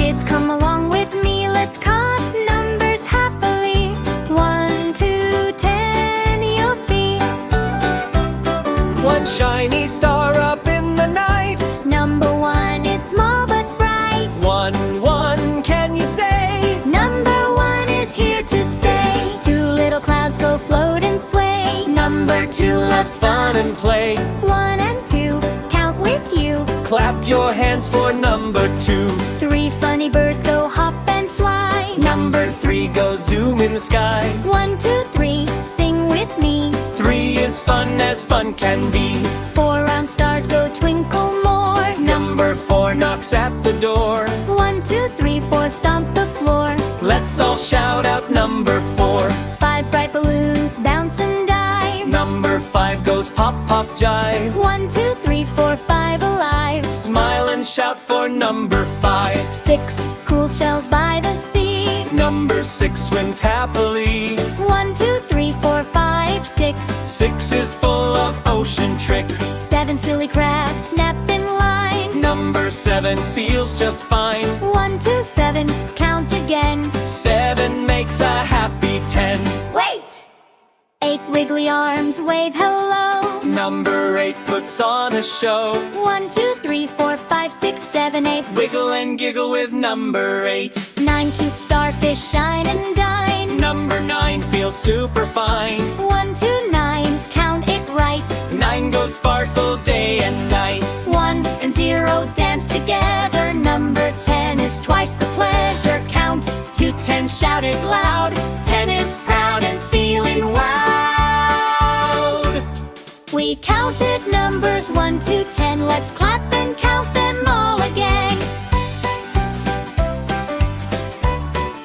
Kids, come along with me, let's count numbers happily. 1 to 10, you'll see. One shiny star up in the night. Number 1 is small but bright. 1, 1, can you say? Number 1 is here to stay. 2 little clouds go float and sway. Number 2 loves fun and play. 1 and 2, count with you. Clap your hands for number 2. 3 funny birds go hop and fly. Number 3 goes zoom in the sky. 1, 2, 3, sing with me. 3 is fun as fun can be. 4 round stars go twinkle more. Number 4 knocks at the door. 1, 2, 3, 4, stomp the floor. Let's all shout out number 4. 5 bright balloons bounce and dive. Number 5 goes pop, pop, jive. 1, 2, 3, 4, 5 alive. Smile and shout for number 5. 6 cool shells by the sea. Number 6 swims happily. 1, 2, 3, 4, 5, 6. 6 is full of ocean tricks. 7 silly crabs snap in line. Number 7 feels just fine. 1, 2, 7, count again. 7 makes a happy 10. Wait! 8 wiggly arms wave hello. Number 8 puts on a show. 1, 2, 3, 4, 5, 6, 7, 8. Wiggle and giggle with number 8. 9 cute starfish shine and dine. Number 9 feels super fine. 1, 2, 9, count it right. 9 goes sparkle day and night. 1 and 0 dance together. Number 10 is twice the pleasure. Count to 10, shout it loud. 10 is proud and feeling wild. We counted numbers 1 to 10. Let's clap.